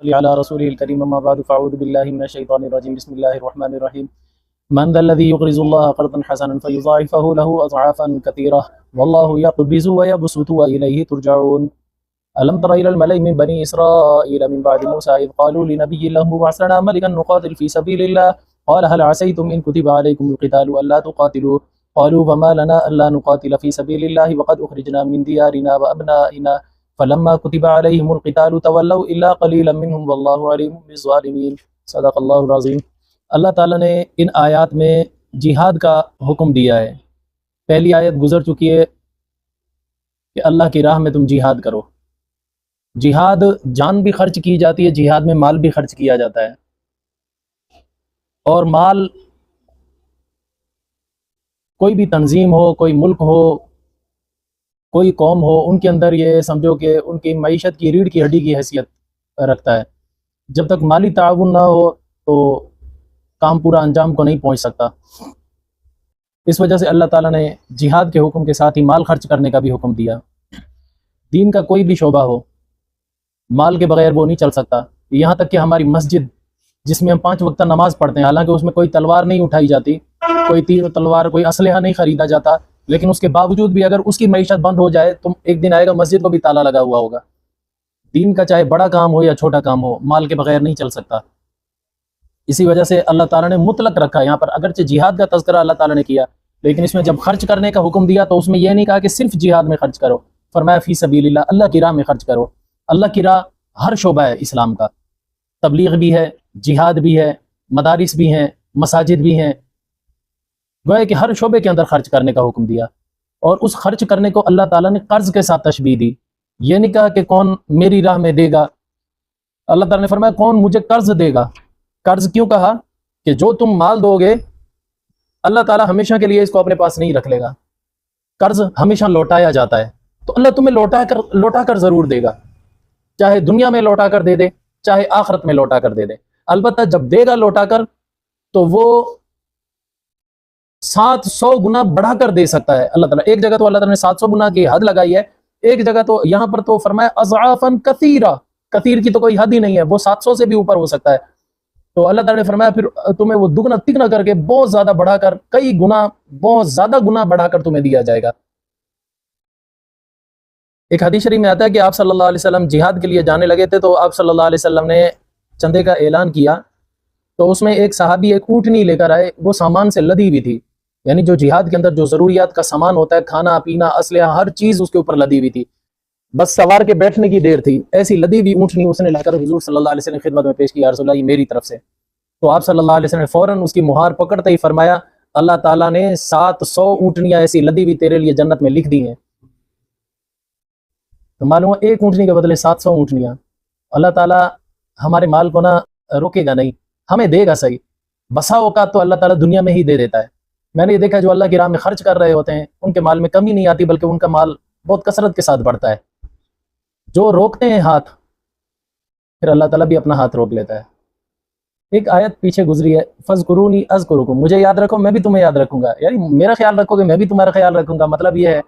صلی علی رسوله الکریم اما بعد فاعوذ باللہ من الشیطان الرجیم بسم اللہ الرحمن الرحیم من ذا الذی یقرض اللہ قرضا حسنا فیضاعفه له اضعافا کثیرہ واللہ یقبض ویبسط والیہ ترجعون ألم تر إلى الملأ من بني إسرائيل من بعد موسى إذ قالوا لنبي له ابعث لنا ملكا نقاتل في سبيل الله قال هل عسيتم إن كتب عليكم القتال ألا تقاتلوا قالوا وما لنا ألا نقاتل في سبيل الله وقد أخرجنا من ديارنا وأبنائنا فلما كتب عليهم القتال تولوا إلا قليلا منهم والله عليم بالظالمين صدق اللہ العظیم۔ اللہ تعالیٰ نے ان آیات میں جہاد کا حکم دیا ہے۔ پہلی آیت گزر چکی ہے کہ اللہ کی راہ میں تم جہاد کرو۔ جہاد جان بھی خرچ کی جاتی ہے، جہاد میں مال بھی خرچ کیا جاتا ہے، اور مال کوئی بھی تنظیم ہو، کوئی ملک ہو، کوئی قوم ہو، ان کے اندر یہ سمجھو کہ ان کی معیشت کی ریڑھ کی ہڈی کی حیثیت رکھتا ہے۔ جب تک مالی تعاون نہ ہو تو کام پورا انجام کو نہیں پہنچ سکتا۔ اس وجہ سے اللہ تعالیٰ نے جہاد کے حکم کے ساتھ ہی مال خرچ کرنے کا بھی حکم دیا۔ دین کا کوئی بھی شعبہ ہو، مال کے بغیر وہ نہیں چل سکتا۔ یہاں تک کہ ہماری مسجد جس میں ہم 5 وقتہ نماز پڑھتے ہیں، حالانکہ اس میں کوئی تلوار نہیں اٹھائی جاتی، کوئی تیر و تلوار، کوئی اسلحہ نہیں خریدا جاتا، لیکن اس کے باوجود بھی اگر اس کی معیشت بند ہو جائے تو ایک دن آئے گا مسجد کو بھی تالا لگا ہوا ہوگا۔ دین کا چاہے بڑا کام ہو یا چھوٹا کام ہو، مال کے بغیر نہیں چل سکتا۔ اسی وجہ سے اللہ تعالیٰ نے مطلق رکھا یہاں پر، اگرچہ جہاد کا تذکرہ اللہ تعالیٰ نے کیا، لیکن اس میں جب خرچ کرنے کا حکم دیا تو اس میں یہ نہیں کہا کہ صرف جہاد میں خرچ کرو، فرمایا فی سبیل اللہ، اللہ کی راہ میں خرچ کرو۔ اللہ کی راہ ہر شعبہ ہے اسلام کا، تبلیغ بھی ہے، جہاد بھی ہے، مدارس بھی ہیں، مساجد بھی ہیں، گویا کہ ہر شعبے کے اندر خرچ کرنے کا حکم دیا۔ اور اس خرچ کرنے کو اللہ تعالیٰ نے قرض کے ساتھ تشبیہ دی، یہ نہیں کہا کہ کون میری راہ میں دے گا، اللہ تعالیٰ نے فرمایا کون مجھے قرض دے گا۔ قرض کیوں کہا؟ کہ جو تم مال دو گے اللہ تعالیٰ ہمیشہ کے لیے اس کو اپنے پاس نہیں رکھ لے گا، قرض ہمیشہ لوٹایا جاتا ہے، تو اللہ تمہیں لوٹا کر ضرور دے گا، چاہے دنیا میں لوٹا کر دے دے، چاہے آخرت میں لوٹا کر دے دے۔ البتہ جب دے گا لوٹا کر تو وہ 700 گنا بڑھا کر دے سکتا ہے اللہ تعالیٰ۔ ایک جگہ تو اللہ تعالیٰ نے 700 گنا کی حد لگائی ہے، ایک جگہ تو یہاں پر تو فرمایا اضعافا کثیرہ، کثیر کی تو کوئی حد ہی نہیں ہے، وہ 700 سے بھی اوپر ہو سکتا ہے۔ تو اللہ تعالیٰ نے فرمایا پھر تمہیں وہ دگنا تگنا کر کے بہت زیادہ بڑھا کر، کئی گنا، بہت زیادہ گنا بڑھا کر تمہیں دیا جائے گا۔ ایک حدیث شریف میں آتا ہے کہ آپ صلی اللہ علیہ وسلم جہاد کے لیے جانے لگے تھے، تو آپ صلی اللہ علیہ وسلم نے چندے کا اعلان کیا، تو اس میں ایک صحابی ایک اونٹنی لے کر آئے، وہ سامان سے لدی ہوئی تھی، یعنی جو جہاد کے اندر جو ضروریات کا سامان ہوتا ہے، کھانا پینا، اسلحہ، ہر چیز اس کے اوپر لدی ہوئی تھی، بس سوار کے بیٹھنے کی دیر تھی۔ ایسی لدی ہوئی اونٹنی اس نے لا کر حضور صلی اللہ علیہ وسلم کی خدمت میں پیش کی، یا رسول اللہ یہ میری طرف سے۔ تو آپ صلی اللہ علیہ وسلم نے فوراً اس کی مہار پکڑتے ہی فرمایا اللہ تعالیٰ نے 700 اونٹنیاں ایسی لدی ہوئی تیرے لیے جنت میں لکھ دی ہیں۔ تو معلوم ہے ایک اونٹنی کے بدلے 700 اونٹنیاں۔ اللہ تعالیٰ ہمارے مال کو نہ روکے گا، نہیں، ہمیں دے گا صحیح۔ بسا اوقات تو اللہ تعالیٰ دنیا میں ہی دے دیتا ہے۔ میں نے یہ دیکھا جو اللہ کی راہ میں خرچ کر رہے ہوتے ہیں ان کے مال میں کمی نہیں آتی، بلکہ ان کا مال بہت کثرت کے ساتھ بڑھتا ہے۔ جو روکتے ہیں ہاتھ، پھر اللہ تعالیٰ بھی اپنا ہاتھ روک لیتا ہے۔ ایک آیت پیچھے گزری ہے، فَاذْكُرُونِي أَذْكُرُكُم، مجھے یاد رکھو میں بھی تمہیں یاد رکھوں گا، یعنی میرا خیال رکھو گے میں بھی تمہارا خیال رکھوں گا، مطلب یہ ہے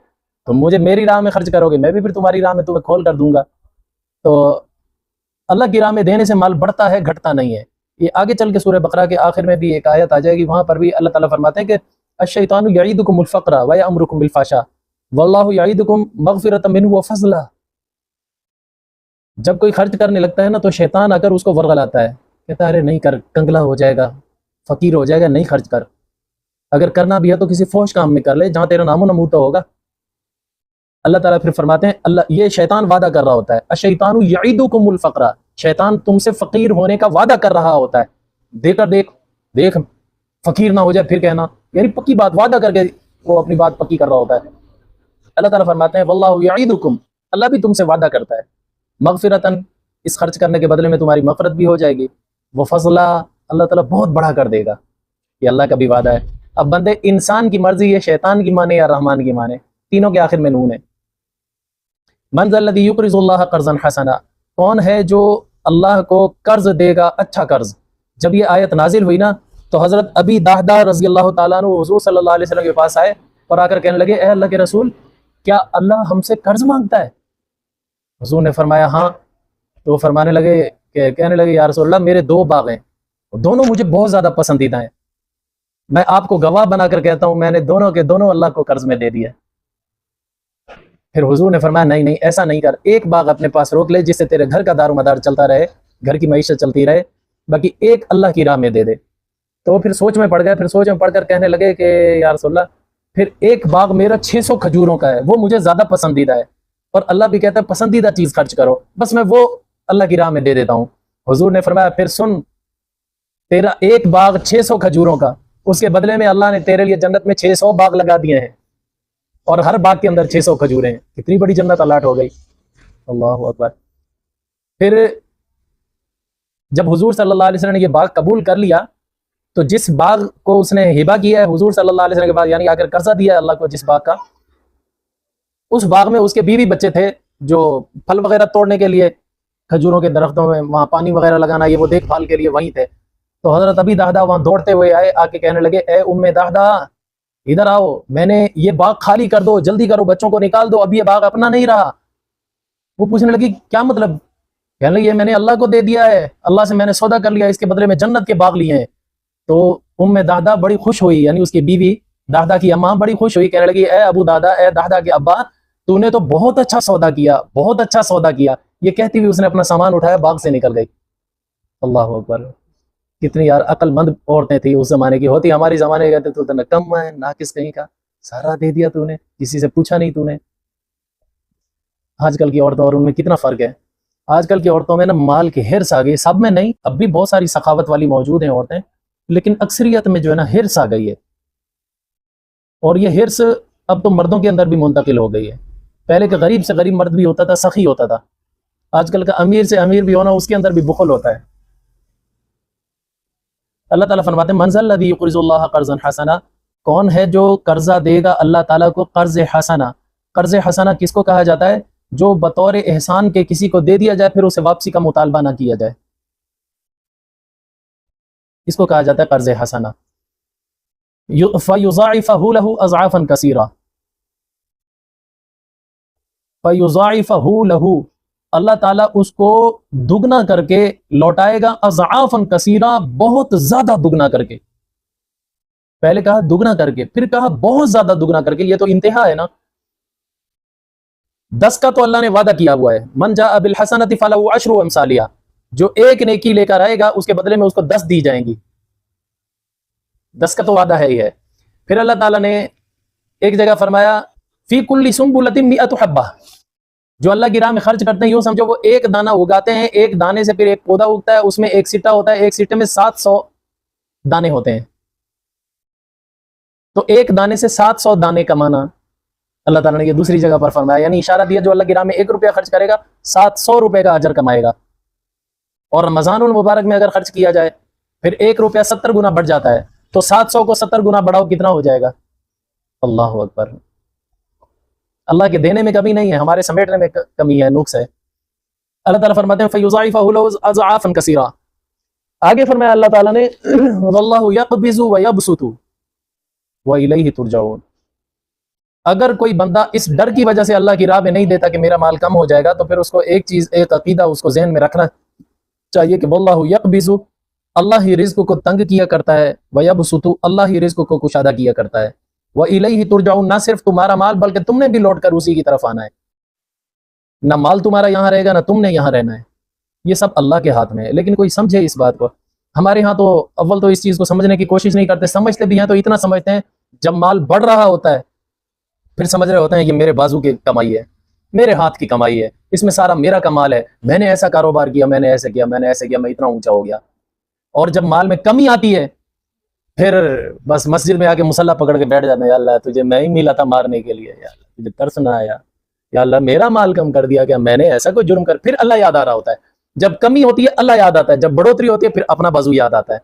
تم مجھے میری راہ میں خرچ کرو گے، میں بھی پھر تمہاری راہ میں تمہیں کھول کر دوں گا۔ تو اللہ کی راہ میں دینے سے مال بڑھتا ہے، گھٹتا نہیں ہے۔ یہ آگے چل کے سورہ بقرہ کے آخر میں بھی ایک آیت آ جائے گی، وہاں پر بھی اللہ تعالیٰ فرماتے ہیں کہ الشیطان یعیدکم الفقر ویأمرکم بالفحشاء واللہ یعیدکم مغفرۃ منہ وفضلا۔ جب کوئی خرچ کرنے لگتا ہے نا تو شیطان آ کر اس کو ورغلاتا ہے، کہتا ہے ارے نہیں کر، کنگلا ہو جائے گا، فقیر ہو جائے گا، نہیں خرچ کر، اگر کرنا بھی ہے تو کسی فحش کام میں کر لے جہاں تیرا نام و نمود ہوگا۔ اللہ تعالیٰ پھر فرماتے ہیں اللہ یہ شیطان وعدہ کر رہا ہوتا ہے، الشیطان یعیدکم الفقر، شیطان تم سے فقیر ہونے کا وعدہ کر رہا ہوتا ہے، دے کر دیکھ فقیر نہ ہو جائے پھر کہنا، یعنی پکی بات وعدہ کر کے وہ اپنی بات پکی کر رہا ہوتا ہے۔ اللہ تعالیٰ فرماتے ہیں واللہ یعیدکم، اللہ بھی تم سے وعدہ کرتا ہے، مغفرتاً، اس خرچ کرنے کے بدلے میں تمہاری مغفرت بھی ہو جائے گی، وفضلا، اللہ تعالیٰ بہت بڑھا کر دے گا، یہ اللہ کا بھی وعدہ ہے۔ اب بندے انسان کی مرضی ہے، شیطان کی مانے یا رحمان کی مانے، تینوں کے آخر میں نون ہے۔ من ذا الذی یقرض اللہ قرضا حسنا، کون ہے جو اللہ کو قرض دے گا اچھا قرض۔ جب یہ آیت نازل ہوئی نا تو حضرت ابی دہدہ رضی اللہ تعالیٰ عنہ حضور صلی اللہ علیہ وسلم کے پاس آئے اور آ کر کہنے لگے اے اللہ کے رسول، کیا اللہ ہم سے قرض مانگتا ہے؟ حضور نے فرمایا ہاں۔ تو وہ فرمانے لگے کہ کہنے لگے یا رسول اللہ میرے 2 باغ ہیں، دونوں مجھے بہت زیادہ پسندیدہ ہیں، میں آپ کو گواہ بنا کر کہتا ہوں میں نے دونوں کے دونوں اللہ کو قرض میں دے دیا۔ پھر حضور نے فرمایا نہیں نہیں ایسا نہیں کر، ایک باغ اپنے پاس روک لے جس سے تیرے گھر کا دار و مدار چلتا رہے، گھر کی معیشت چلتی رہے، باقی ایک اللہ کی راہ میں دے دے۔ تو وہ پھر سوچ میں پڑ گئے، پھر سوچ میں پڑ کر کہنے لگے کہ یا رسول اللہ پھر ایک باغ میرا 600 کھجوروں کا ہے، وہ مجھے زیادہ پسندیدہ ہے، اور اللہ بھی کہتا ہے پسندیدہ چیز خرچ کرو، بس میں وہ اللہ کی راہ میں دے دیتا ہوں۔ حضور نے فرمایا پھر سن، تیرا ایک باغ 600 کھجوروں کا، اس کے بدلے میں اللہ نے تیرے لیے جنت میں 600 باغ لگا دیے ہیں، اور ہر باغ کے اندر 600 کھجوریں ہیں، کتنی بڑی جنت الاٹ ہو گئی۔ اللہ اکبر۔ پھر جب حضور صلی اللہ علیہ وسلم نے یہ باغ قبول کر لیا تو جس باغ کو اس نے ہبہ کیا ہے حضور صلی اللہ علیہ وسلم کے بعد، یعنی آ کر قرضہ دیا ہے اللہ کو جس باغ کا، اس باغ میں اس کے بیوی بچے تھے جو پھل وغیرہ توڑنے کے لیے کھجوروں کے درختوں میں وہاں پانی وغیرہ لگانا، یہ وہ دیکھ بھال کے لیے وہیں تھے۔ تو حضرت ابی دہدہ وہاں دوڑتے ہوئے آئے، آ کے کہنے لگے اے ام دہدہ ادھر آؤ، میں نے یہ باغ خالی کر دو، جلدی کرو، بچوں کو نکال دو، اب یہ باغ اپنا نہیں رہا۔ وہ پوچھنے لگی کیا مطلب؟ کہنے لگی یہ میں نے اللہ کو دے دیا ہے، اللہ سے میں نے سودا کر لیا، اس کے بدلے میں جنت کے باغ لیے ہیں۔ تو ام دہدہ بڑی خوش ہوئی، یعنی اس کی بیوی دہدہ کی اماں بڑی خوش ہوئی، کہنے لگی اے ابو دہدہ، اے دہدہ کے ابا، تو نے تو بہت اچھا سودا کیا، بہت اچھا سودا کیا۔ یہ کہتی ہوئی اس نے اپنا سامان اٹھایا، باغ سے نکل گئی۔ اللہ اکبر۔ کتنی یار عقل مند عورتیں تھیں اس زمانے کی، ہوتی ہماری زمانے کہتے تو نکم ہے، ناقص کہیں کا، سارا دے دیا تو نے، کسی سے پوچھا نہیں تو نے۔ آج کل کی عورتوں اور ان میں کتنا فرق ہے۔ آج کل کی عورتوں میں نا مال کی ہرس آ گئی، سب میں نہیں، اب بھی بہت ساری سخاوت والی موجود ہیں عورتیں، لیکن اکثریت میں جو ہے نا ہرس آ گئی ہے، اور یہ ہرس اب تو مردوں کے اندر بھی منتقل ہو گئی ہے۔ پہلے کے غریب سے غریب مرد بھی ہوتا تھا، سخی ہوتا تھا، آج کل کا امیر سے امیر بھی ہونا اس کے اندر بھی بخل ہوتا ہے۔ اللہ تعالیٰ فرماتے ہیں من ذا الذی یقرض اللہ قرضا حسنا، کون ہے جو قرضہ دے گا اللہ تعالیٰ کو قرض حسنا۔ قرض حسنا کس کو کہا جاتا ہے؟ جو بطور احسان کے کسی کو دے دیا جائے پھر اسے واپسی کا مطالبہ نہ کیا جائے، اس کو کہا جاتا ہے قرض حسنا۔ فَيُضَاعِفَهُ لَهُ أَضْعَافًا كَثِيرًا، فَيُضَاعِفَهُ لَهُ، اللہ تعالیٰ اس کو دگنا کر کے لوٹائے گا، اضعافاً کثیرہ، بہت زیادہ دگنا کر کے۔ پہلے کہا دگنا کر کے، پھر کہا بہت زیادہ دگنا کر کے، یہ تو انتہا ہے نا۔ 10 کا تو اللہ نے وعدہ کیا ہوا ہے، من جاء بالحسنۃ فلہ عشر امثالہا، جو ایک نیکی لے کر آئے گا اس کے بدلے میں اس کو 10 دی جائیں گی، 10 کا تو وعدہ ہے ہی ہے۔ پھر اللہ تعالیٰ نے ایک جگہ فرمایا فی کل سنبلۃ مئۃ حبہ، جو اللہ کی راہ میں خرچ کرتے ہیں یوں سمجھو وہ ایک دانہ اگاتے ہیں، ایک دانے سے پھر ایک پودا اگتا ہے، اس میں ایک سٹا ہوتا ہے، ایک سٹے میں 700 دانے ہوتے ہیں، تو ایک دانے سے 700 دانے کمانا اللہ تعالیٰ نے یہ دوسری جگہ پر فرمایا، یعنی اشارہ دیا جو اللہ کی راہ میں 1 روپیہ خرچ کرے گا 700 روپے کا اجر کمائے گا۔ اور رمضان المبارک میں اگر خرچ کیا جائے پھر 1 روپیہ 70 گنا بڑھ جاتا ہے، تو 700 کو 70 گنا بڑھاؤ کتنا ہو جائے گا؟ اللہ اکبر۔ اللہ کے دینے میں کمی نہیں ہے، ہمارے سمیٹنے میں کمی ہے، نقص ہے۔ اللہ تعالیٰ فرماتے ہیں فَيُضَاعِفَهُ لَهُ أَضْعَافًا كَثِيرًا۔ آگے فرمایا اللہ تعالیٰ نے وَاللَّهُ يَقْبِضُ وَيَبْسُطُ وَإِلَيْهِ تُرْجَعُونَ، اگر کوئی بندہ اس ڈر کی وجہ سے اللہ کی راہ میں نہیں دیتا کہ میرا مال کم ہو جائے گا، تو پھر اس کو ایک چیز، ایک عقیدہ اس کو ذہن میں رکھنا چاہیے کہ وَاللَّهُ يَقْبِضُ، اللہ ہی رزق کو تنگ کیا کرتا ہے، وَيَبْسُطُ، اللہ ہی رزق کو کشادہ کیا کرتا ہے، وَإِلَيْهِ تُرْجَعُونَ، نہ صرف تمہارا مال بلکہ تم نے بھی لوٹ کر اسی کی طرف آنا ہے، نہ مال تمہارا یہاں رہے گا نہ تم نے یہاں رہنا ہے، یہ سب اللہ کے ہاتھ میں ہے۔ لیکن کوئی سمجھے اس بات کو، ہمارے ہاں تو اول تو اس چیز کو سمجھنے کی کوشش نہیں کرتے، سمجھتے بھی ہیں تو اتنا سمجھتے ہیں جب مال بڑھ رہا ہوتا ہے پھر سمجھ رہے ہوتے ہیں یہ میرے بازو کی کمائی ہے، میرے ہاتھ کی کمائی ہے، اس میں سارا میرا کمال ہے، میں نے ایسا کاروبار کیا، میں نے ایسے کیا، میں نے ایسے کیا، میں اتنا اونچا ہو گیا۔ اور جب مال میں کمی آتی ہے پھر بس مسجد میں آ کے مصلی پکڑ کے بیٹھ جاتے ہیں، یا اللہ تجھے میں ہی ملا تھا مارنے کے لیے، یا اللہ تجھے ترس نہ آیا، یا اللہ میرا مال کم کر دیا، کیا میں نے ایسا کوئی جرم کر، پھر اللہ یاد آ رہا ہوتا ہے۔ جب کمی ہوتی ہے اللہ یاد آتا ہے، جب بڑھوتری ہوتی ہے پھر اپنا بازو یاد آتا ہے۔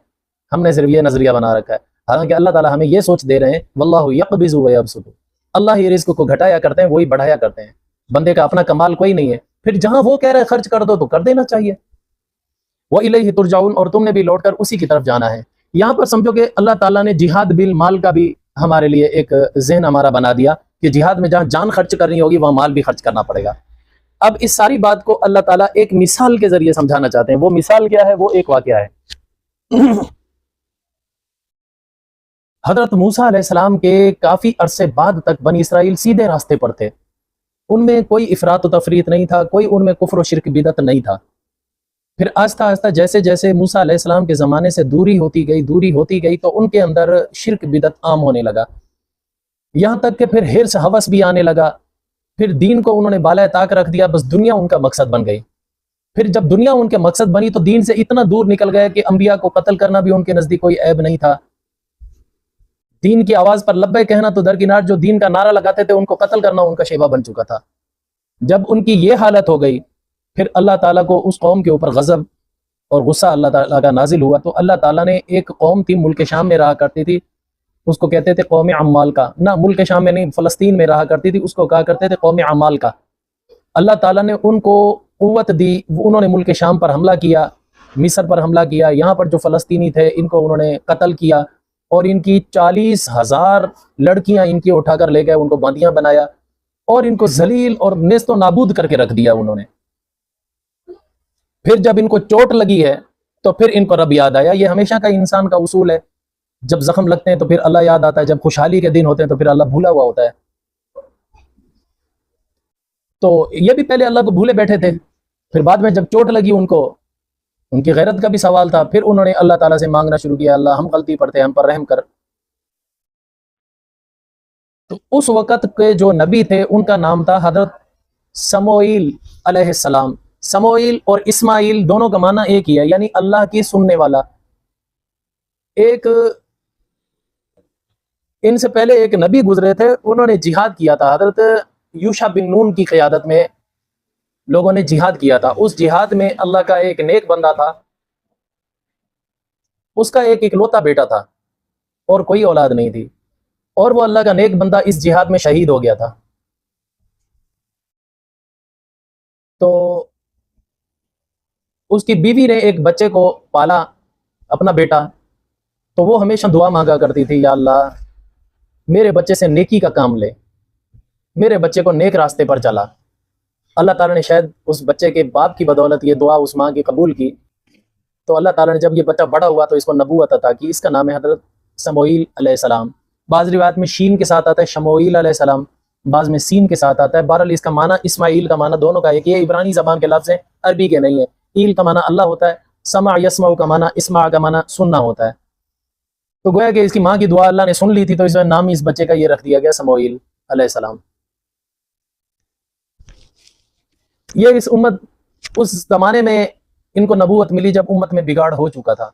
ہم نے صرف یہ نظریہ بنا رکھا ہے، حالانکہ اللہ تعالیٰ ہمیں یہ سوچ دے رہے ہیں واللہ یقبض ویبسط، اللہ ہی رزق کو گھٹایا کرتے ہیں، وہی بڑھایا کرتے ہیں، بندے کا اپنا کمال کوئی نہیں ہے۔ پھر جہاں وہ کہہ رہے خرچ کر دو تو کر دینا چاہیے۔ وَإِلَيْهِ تُرْجَعُونَ، اور تم نے بھی لوٹ کر اسی کی طرف جانا ہے۔ یہاں پر سمجھو کہ اللہ تعالیٰ نے جہاد بالمال کا بھی ہمارے لیے ایک ذہن ہمارا بنا دیا کہ جہاد میں جہاں جان خرچ کرنی ہوگی وہاں مال بھی خرچ کرنا پڑے گا۔ اب اس ساری بات کو اللہ تعالیٰ ایک مثال کے ذریعے سمجھانا چاہتے ہیں. وہ مثال کیا ہے؟ وہ ایک واقعہ ہے. حضرت موسیٰ علیہ السلام کے کافی عرصے بعد تک بنی اسرائیل سیدھے راستے پر تھے. ان میں کوئی افراط و تفریط نہیں تھا، کوئی ان میں کفر و شرک بدعت نہیں تھا. پھر آہستہ آہستہ جیسے جیسے موسیٰ علیہ السلام کے زمانے سے دوری ہوتی گئی تو ان کے اندر شرک بدعت عام ہونے لگا، یہاں تک کہ پھر حرص ہوس بھی آنے لگا. پھر دین کو انہوں نے بالائے طاق رکھ دیا، بس دنیا ان کا مقصد بن گئی. پھر جب دنیا ان کے مقصد بنی تو دین سے اتنا دور نکل گئے کہ انبیاء کو قتل کرنا بھی ان کے نزدیک کوئی عیب نہیں تھا. دین کی آواز پر لبیک کہنا تو درکنار، جو دین کا نعرہ لگاتے تھے ان کو قتل کرنا ان کا شیوا بن چکا تھا. جب ان کی یہ حالت ہو گئی، پھر اللہ تعالیٰ کو اس قوم کے اوپر غضب اور غصہ اللہ تعالیٰ کا نازل ہوا. تو اللہ تعالیٰ نے ایک قوم تھی ملک شام میں رہا کرتی تھی، اس کو کہتے تھے قوم عمال کا. نہ ملک شام میں نہیں، فلسطین میں رہا کرتی تھی، اس کو کہا کرتے تھے قوم عمال کا. اللہ تعالیٰ نے ان کو قوت دی، انہوں نے ملک شام پر حملہ کیا، مصر پر حملہ کیا. یہاں پر جو فلسطینی تھے ان کو انہوں نے قتل کیا، اور ان کی 40,000 لڑکیاں ان کی اٹھا کر لے گئے، ان کو باندیاں بنایا اور ان کو ذلیل اور نیست و نابود کر کے رکھ دیا انہوں نے. پھر جب ان کو چوٹ لگی ہے تو پھر ان کو رب یاد آیا. یہ ہمیشہ کا انسان کا اصول ہے، جب زخم لگتے ہیں تو پھر اللہ یاد آتا ہے، جب خوشحالی کے دن ہوتے ہیں تو پھر اللہ بھولا ہوا ہوتا ہے. تو یہ بھی پہلے اللہ کو بھولے بیٹھے تھے، پھر بعد میں جب چوٹ لگی ان کو، ان کی غیرت کا بھی سوال تھا، پھر انہوں نے اللہ تعالیٰ سے مانگنا شروع کیا، اللہ ہم غلطی پر تھے، ہم پر رحم کر. تو اس وقت کے جو نبی تھے ان کا نام تھا حضرت سموئیل علیہ السلام. سموئیل اور اسماعیل دونوں کا معنی ایک ہی ہے، یعنی اللہ کی سننے والا. ایک ان سے پہلے ایک نبی گزرے تھے، انہوں نے جہاد کیا تھا. حضرت یوشع بن نون کی قیادت میں لوگوں نے جہاد کیا تھا. اس جہاد میں اللہ کا ایک نیک بندہ تھا، اس کا ایک اکلوتا بیٹا تھا اور کوئی اولاد نہیں تھی، اور وہ اللہ کا نیک بندہ اس جہاد میں شہید ہو گیا تھا. تو اس کی بیوی نے ایک بچے کو پالا، اپنا بیٹا. تو وہ ہمیشہ دعا مانگا کرتی تھی، یا اللہ میرے بچے سے نیکی کا کام لے، میرے بچے کو نیک راستے پر چلا. اللہ تعالیٰ نے شاید اس بچے کے باپ کی بدولت یہ دعا اس ماں کی قبول کی. تو اللہ تعالیٰ نے جب یہ بچہ بڑا ہوا تو اس کو نبوت عطا کی. اس کا نام ہے حضرت سموئیل علیہ السلام. بعض روایت میں شین کے ساتھ آتا ہے شموئیل علیہ السلام، بعض میں سین کے ساتھ آتا ہے. بہرحال اس کا معنی اسماعیل کا معنی دونوں کا ایک، یہ عبرانی زبان کے لفظ ہیں، عربی کے نہیں ہیں. ایل کا معنی اللہ ہوتا ہے، سمع یسمع کا معنی، اسمع کا معنی سننا ہوتا ہے. تو گویا کہ اس کی ماں کی دعا اللہ نے سن لی تھی، تو اس میں نام اس بچے کا یہ رکھ دیا گیا سموئیل علیہ السلام. یہ اس امت، اس زمانے میں ان کو نبوت ملی جب امت میں بگاڑ ہو چکا تھا.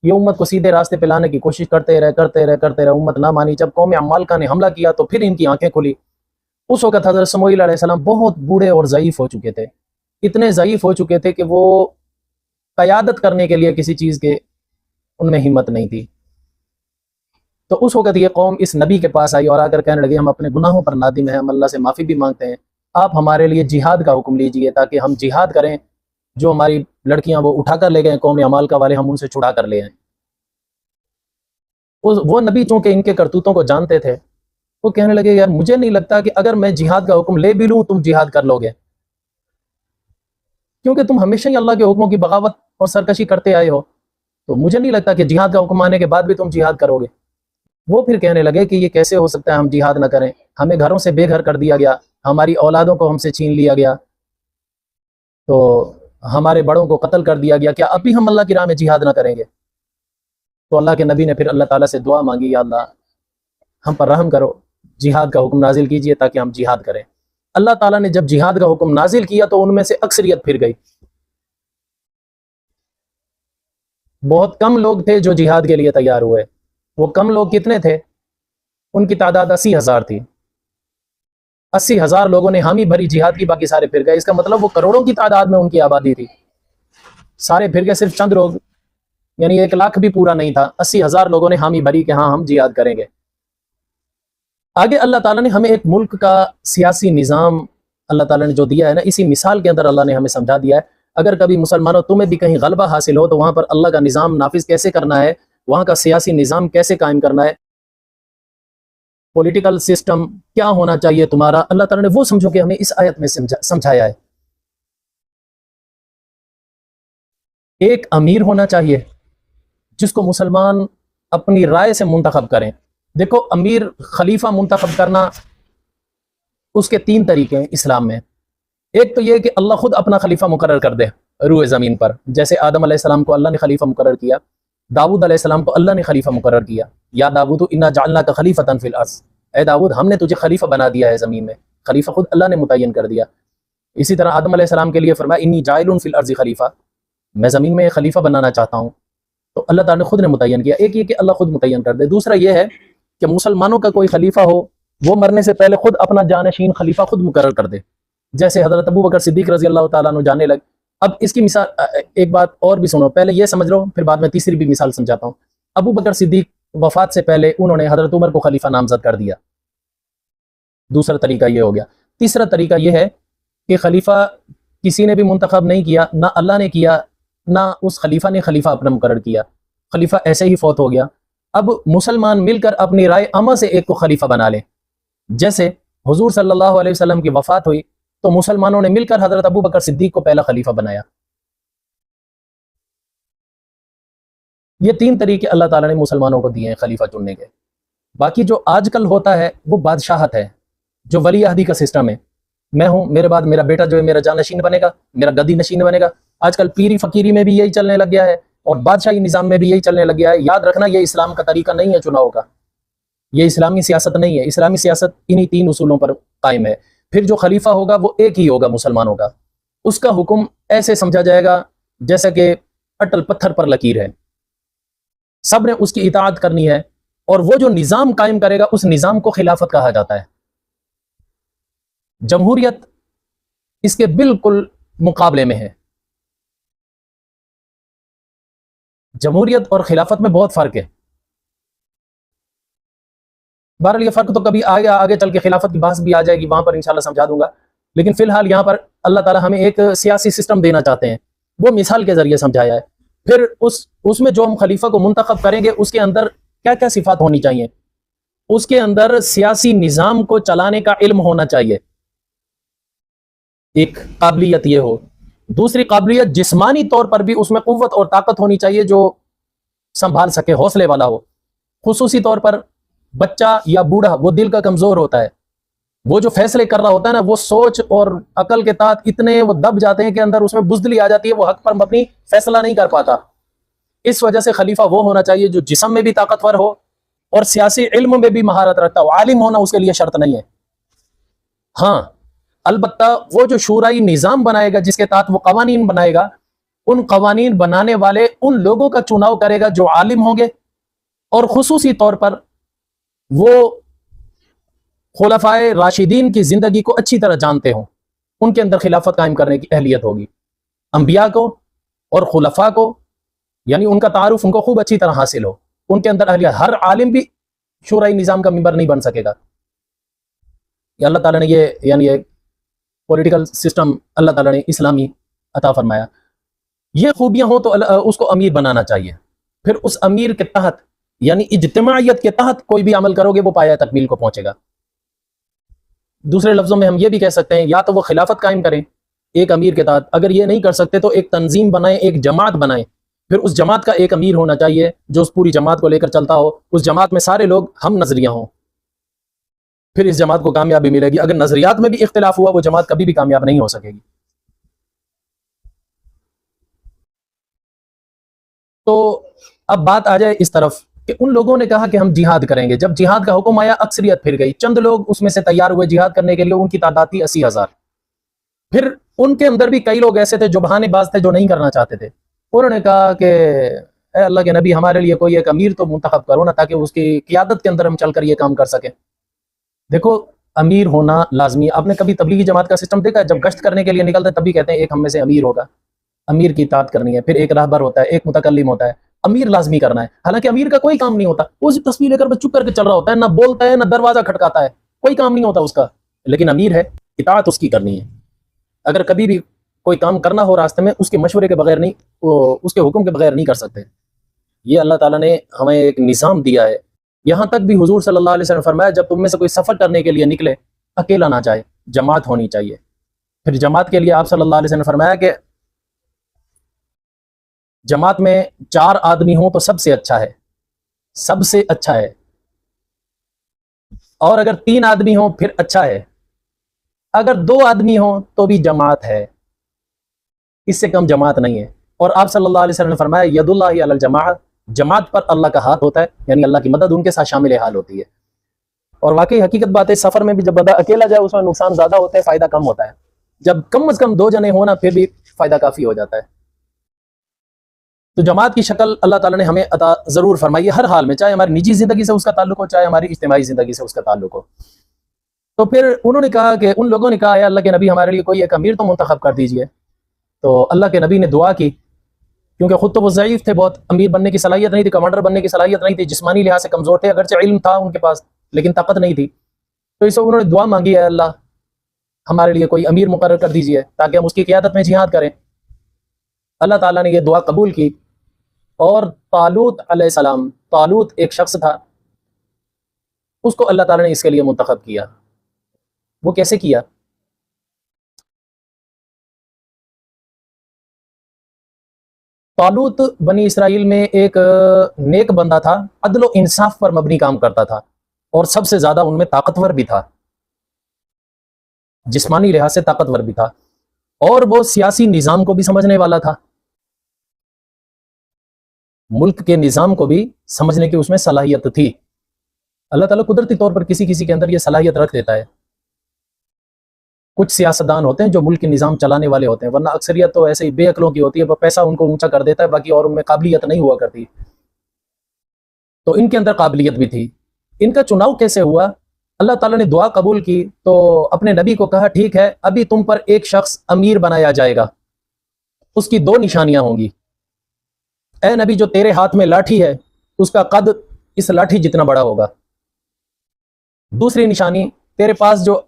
یہ امت کو سیدھے راستے پہ لانے کی کوشش کرتے رہے، امت نہ مانی. جب قوم عمالقہ نے حملہ کیا تو پھر ان کی آنکھیں کھلی. اس وقت حضرت سموئیل علیہ السلام بہت بوڑھے اور ضعیف ہو چکے تھے، اتنے ضعیف ہو چکے تھے کہ وہ قیادت کرنے کے لیے کسی چیز کے ان میں ہمت نہیں تھی. تو اس وقت یہ قوم اس نبی کے پاس آئی اور آ کر کہنے لگے، ہم اپنے گناہوں پر نادم ہیں، ہم اللہ سے معافی بھی مانگتے ہیں، آپ ہمارے لیے جہاد کا حکم لیجئے تاکہ ہم جہاد کریں، جو ہماری لڑکیاں وہ اٹھا کر لے گئے قوم عمالقہ والے، ہم ان سے چھڑا کر لے آئیں. وہ نبی چونکہ ان کے کرتوتوں کو جانتے تھے، وہ کہنے لگے، یار مجھے نہیں لگتا کہ اگر میں جہاد کا حکم لے بھی لوں تم جہاد کر لو گے، کیونکہ تم ہمیشہ ہی اللہ کے حکموں کی بغاوت اور سرکشی کرتے آئے ہو، تو مجھے نہیں لگتا کہ جہاد کا حکم آنے کے بعد بھی تم جہاد کرو گے. وہ پھر کہنے لگے کہ یہ کیسے ہو سکتا ہے ہم جہاد نہ کریں، ہمیں گھروں سے بے گھر کر دیا گیا، ہماری اولادوں کو ہم سے چھین لیا گیا، تو ہمارے بڑوں کو قتل کر دیا گیا، کیا اب بھی ہم اللہ کی راہ میں جہاد نہ کریں گے؟ تو اللہ کے نبی نے پھر اللہ تعالیٰ سے دعا مانگی، یا اللہ ہم پر رحم کرو، جہاد کا حکم نازل کیجئے تاکہ ہم جہاد کریں. اللہ تعالیٰ نے جب جہاد کا حکم نازل کیا تو ان میں سے اکثریت پھر گئی. بہت کم لوگ تھے جو جہاد کے لیے تیار ہوئے. وہ کم لوگ کتنے تھے؟ ان کی تعداد 80,000 تھی. 80,000 لوگوں نے حامی بھری جہاد کی، باقی سارے پھر گئے. اس کا مطلب وہ کروڑوں کی تعداد میں ان کی آبادی تھی، سارے پھر گئے. صرف چند لوگ، یعنی 1,00,000 بھی پورا نہیں تھا، 80,000 لوگوں نے حامی بھری کہ ہاں ہم جہاد کریں گے. آگے اللہ تعالیٰ نے ہمیں ایک ملک کا سیاسی نظام اللہ تعالیٰ نے جو دیا ہے نا، اسی مثال کے اندر اللہ نے ہمیں سمجھا دیا ہے. اگر کبھی مسلمانوں تمہیں بھی کہیں غلبہ حاصل ہو تو وہاں پر اللہ کا نظام نافذ کیسے کرنا ہے، وہاں کا سیاسی نظام کیسے قائم کرنا ہے، پولیٹیکل سسٹم کیا ہونا چاہیے تمہارا، اللہ تعالیٰ نے وہ سمجھو کہ ہمیں اس آیت میں سمجھایا ہے. ایک امیر ہونا چاہیے جس کو مسلمان اپنی رائے سے منتخب کریں. دیکھو امیر خلیفہ منتخب کرنا اس کے 3 طریقے ہیں اسلام میں. ایک تو یہ کہ اللہ خود اپنا خلیفہ مقرر کر دے روئے زمین پر، جیسے آدم علیہ السلام کو اللہ نے خلیفہ مقرر کیا، داؤد علیہ السلام کو اللہ نے خلیفہ مقرر کیا، یا داؤد انا جعلناک خلیفۃ فی الارض، اے داؤد ہم نے تجھے خلیفہ بنا دیا ہے زمین میں. خلیفہ خود اللہ نے متعین کر دیا. اسی طرح آدم علیہ السلام کے لیے فرمایا انی جاعل فی الارض خلیفہ، میں زمین میں خلیفہ بنانا چاہتا ہوں. تو اللہ تعالیٰ نے خود نے متعین کیا. ایک یہ کہ اللہ خود متعین کر دے. دوسرا یہ ہے کہ مسلمانوں کا کوئی خلیفہ ہو، وہ مرنے سے پہلے خود اپنا جانشین خلیفہ خود مقرر کر دے، جیسے حضرت ابو بکر صدیق رضی اللہ تعالیٰ عنہ جانے لگ. اب اس کی مثال ایک بات اور بھی سنو، پہلے یہ سمجھ لو پھر بعد میں تیسری بھی مثال سمجھاتا ہوں. ابو بکر صدیق وفات سے پہلے انہوں نے حضرت عمر کو خلیفہ نامزد کر دیا. دوسرا طریقہ یہ ہو گیا. تیسرا طریقہ یہ ہے کہ خلیفہ کسی نے بھی منتخب نہیں کیا، نہ اللہ نے کیا نہ اس خلیفہ نے خلیفہ اپنا مقرر کیا، خلیفہ ایسے ہی فوت ہو گیا. اب مسلمان مل کر اپنی رائے عامہ سے ایک کو خلیفہ بنا لیں. جیسے حضور صلی اللہ علیہ وسلم کی وفات ہوئی تو مسلمانوں نے مل کر حضرت ابو بکر صدیق کو پہلا خلیفہ بنایا. یہ 3 طریقے اللہ تعالیٰ نے مسلمانوں کو دیے ہیں خلیفہ چننے کے. باقی جو آج کل ہوتا ہے وہ بادشاہت ہے، جو ولی عہدی کا سسٹم ہے. میں ہوں، میرے بعد میرا بیٹا جو ہے میرا جانشین بنے گا، میرا گدی نشین بنے گا. آج کل پیری فقیری میں بھی یہی چلنے لگ گیا ہے اور بادشاہی نظام میں بھی یہی چلنے لگ گیا ہے. یاد رکھنا یہ اسلام کا طریقہ نہیں ہے چناؤ کا، یہ اسلامی سیاست نہیں ہے. اسلامی سیاست انہی 3 اصولوں پر قائم ہے. پھر جو خلیفہ ہوگا وہ ایک ہی ہوگا مسلمانوں کا. اس کا حکم ایسے سمجھا جائے گا جیسا کہ اٹل پتھر پر لکیر ہے، سب نے اس کی اطاعت کرنی ہے، اور وہ جو نظام قائم کرے گا اس نظام کو خلافت کہا جاتا ہے. جمہوریت اس کے بالکل مقابلے میں ہے. جمہوریت اور خلافت میں بہت فرق ہے. بہرحال یہ فرق تو کبھی آگے چل کے خلافت کی بحث بھی آ جائے گی، وہاں پر انشاءاللہ سمجھا دوں گا. لیکن فی الحال یہاں پر اللہ تعالیٰ ہمیں ایک سیاسی سسٹم دینا چاہتے ہیں، وہ مثال کے ذریعے سمجھایا ہے. پھر اس میں جو ہم خلیفہ کو منتخب کریں گے اس کے اندر کیا کیا صفات ہونی چاہیے. اس کے اندر سیاسی نظام کو چلانے کا علم ہونا چاہیے، ایک قابلیت یہ ہو. دوسری قابلیت جسمانی طور پر بھی اس میں قوت اور طاقت ہونی چاہیے جو سنبھال سکے، حوصلے والا ہو. خصوصی طور پر بچہ یا بوڑھا وہ دل کا کمزور ہوتا ہے، وہ جو فیصلے کر رہا ہوتا ہے نا، وہ سوچ اور عقل کے تحت اتنے وہ دب جاتے ہیں کہ اندر اس میں بزدلی آ جاتی ہے، وہ حق پر مبنی فیصلہ نہیں کر پاتا. اس وجہ سے خلیفہ وہ ہونا چاہیے جو جسم میں بھی طاقتور ہو اور سیاسی علم میں بھی مہارت رکھتا ہو. عالم ہونا اس کے لیے شرط نہیں ہے. ہاں البتہ وہ جو شورائی نظام بنائے گا جس کے تحت وہ قوانین بنائے گا، ان قوانین بنانے والے ان لوگوں کا چناؤ کرے گا جو عالم ہوں گے، اور خصوصی طور پر وہ خلفائے راشدین کی زندگی کو اچھی طرح جانتے ہوں. ان کے اندر خلافت قائم کرنے کی اہلیت ہوگی. انبیاء کو اور خلفاء کو، یعنی ان کا تعارف ان کو خوب اچھی طرح حاصل ہو، ان کے اندر اہلیت. ہر عالم بھی شورائی نظام کا ممبر نہیں بن سکے گا. یہ اللہ تعالیٰ نے یہ پولیٹیکل سسٹم اللہ تعالیٰ نے اسلامی عطا فرمایا. یہ خوبیاں ہوں تو اس کو امیر بنانا چاہیے. پھر اس امیر کے تحت یعنی اجتماعیت کے تحت کوئی بھی عمل کرو گے وہ پایہ تکمیل کو پہنچے گا. دوسرے لفظوں میں ہم یہ بھی کہہ سکتے ہیں یا تو وہ خلافت قائم کریں ایک امیر کے تحت، اگر یہ نہیں کر سکتے تو ایک تنظیم بنائیں، ایک جماعت بنائیں. پھر اس جماعت کا ایک امیر ہونا چاہیے جو اس پوری جماعت کو لے کر چلتا ہو. اس جماعت میں سارے لوگ ہم نظریہ ہوں، پھر اس جماعت کو کامیابی ملے گی. اگر نظریات میں بھی اختلاف ہوا وہ جماعت کبھی بھی کامیاب نہیں ہو سکے گی. تو اب بات آ جائے اس طرف کہ ان لوگوں نے کہا کہ ہم جہاد کریں گے. جب جہاد کا حکم آیا اکثریت پھر گئی، چند لوگ اس میں سے تیار ہوئے جہاد کرنے کے لیے، ان کی تعداد تھی 80,000. پھر ان کے اندر بھی کئی لوگ ایسے تھے جو بہانے باز تھے، جو نہیں کرنا چاہتے تھے. انہوں نے کہا کہ اے اللہ کے نبی ہمارے لیے کوئی ایک امیر تو منتخب کرو نا، تاکہ اس کی قیادت کے اندر ہم چل کر یہ کام کر سکیں. دیکھو امیر ہونا لازمی ہے. آپ نے کبھی تبلیغی جماعت کا سسٹم دیکھا ہے؟ جب گشت کرنے کے لیے نکلتے تبھی کہتے ہیں ایک ہم میں سے امیر ہوگا، امیر کی اطاعت کرنی ہے. پھر ایک راہبر ہوتا ہے، ایک متکلم ہوتا ہے. امیر لازمی کرنا ہے. حالانکہ امیر کا کوئی کام نہیں ہوتا، وہ تصویر لے کر بس چپ کر کے چل رہا ہوتا ہے، نہ بولتا ہے نہ دروازہ کھٹکاتا ہے، کوئی کام نہیں ہوتا اس کا. لیکن امیر ہے، اطاعت اس کی کرنی ہے. اگر کبھی بھی کوئی کام کرنا ہو راستے میں، اس کے مشورے کے بغیر نہیں، اس کے حکم کے بغیر نہیں کر سکتے. یہ اللہ تعالیٰ نے ہمیں ایک نظام دیا ہے. یہاں تک بھی حضور صلی اللہ علیہ وسلم فرمایا جب تم میں سے کوئی سفر کرنے کے لیے نکلے اکیلا نہ جائے، جماعت ہونی چاہیے. پھر جماعت کے لیے آپ صلی اللہ علیہ وسلم نے فرمایا کہ جماعت میں 4 آدمی ہوں تو سب سے اچھا ہے، سب سے اچھا ہے، اور اگر 3 آدمی ہوں پھر اچھا ہے، اگر 2 آدمی ہوں تو بھی جماعت ہے، اس سے کم جماعت نہیں ہے۔ اور آپ صلی اللہ علیہ وسلم نے فرمایا ید اللہ علی الجماعہ، جماعت پر اللہ کا ہاتھ ہوتا ہے، یعنی اللہ کی مدد ان کے ساتھ شامل حال ہوتی ہے۔ اور واقعی حقیقت بات ہے، سفر میں بھی جب بندہ اکیلا جائے اس میں نقصان زیادہ ہوتا ہے، فائدہ کم ہوتا ہے، جب کم از کم 2 جنے ہونا پھر بھی فائدہ کافی ہو جاتا ہے۔ تو جماعت کی شکل اللہ تعالیٰ نے ہمیں عطا ضرور فرمائی ہے، ہر حال میں، چاہے ہماری نجی زندگی سے اس کا تعلق ہو، چاہے ہماری اجتماعی زندگی سے اس کا تعلق ہو۔ تو پھر انہوں نے کہا کہ ان لوگوں نے کہا اے اللہ کے نبی ہمارے لیے کوئی ایک امیر تو منتخب کر دیجئے۔ تو اللہ کے نبی نے دعا کی، کیونکہ خود تو وہ ضعیف تھے بہت، امیر بننے کی صلاحیت نہیں تھی، کمانڈر بننے کی صلاحیت نہیں تھی، جسمانی لحاظ سے کمزور تھے، اگرچہ علم تھا ان کے پاس لیکن طاقت نہیں تھی۔ تو اس وقت انہوں نے دعا مانگی ہے اللہ ہمارے لیے کوئی امیر مقرر کر دیجئے تاکہ ہم اس کی قیادت میں جہاد کریں۔ اللہ تعالیٰ نے یہ دعا قبول کی، اور طالوت علیہ السلام، طالوت ایک شخص تھا، اس کو اللہ تعالیٰ نے اس کے لیے منتخب کیا۔ وہ کیسے کیا؟ طالوت بنی اسرائیل میں ایک نیک بندہ تھا، عدل و انصاف پر مبنی کام کرتا تھا، اور سب سے زیادہ ان میں طاقتور بھی تھا، جسمانی لحاظ سے طاقتور بھی تھا، اور وہ سیاسی نظام کو بھی سمجھنے والا تھا، ملک کے نظام کو بھی سمجھنے کی اس میں صلاحیت تھی۔ اللہ تعالیٰ قدرتی طور پر کسی کسی کے اندر یہ صلاحیت رکھ دیتا ہے۔ کچھ سیاستدان ہوتے ہیں جو ملک کے نظام چلانے والے ہوتے ہیں، ورنہ اکثریت تو ایسے ہی بے عقلوں کی ہوتی ہے، پیسہ ان کو اونچا کر دیتا ہے، باقی اور ان میں قابلیت نہیں ہوا کرتی۔ تو ان کے اندر قابلیت بھی تھی۔ ان کا چناؤ کیسے ہوا؟ اللہ تعالیٰ نے دعا قبول کی تو اپنے نبی کو کہا ٹھیک ہے ابھی تم پر ایک شخص امیر بنایا جائے گا، اس کی 2 نشانیاں ہوں گی۔ اے نبی جو تیرے ہاتھ میں لاٹھی ہے اس کا قد اس لاٹھی جتنا بڑا ہوگا۔ دوسری نشانی، تیرے پاس جو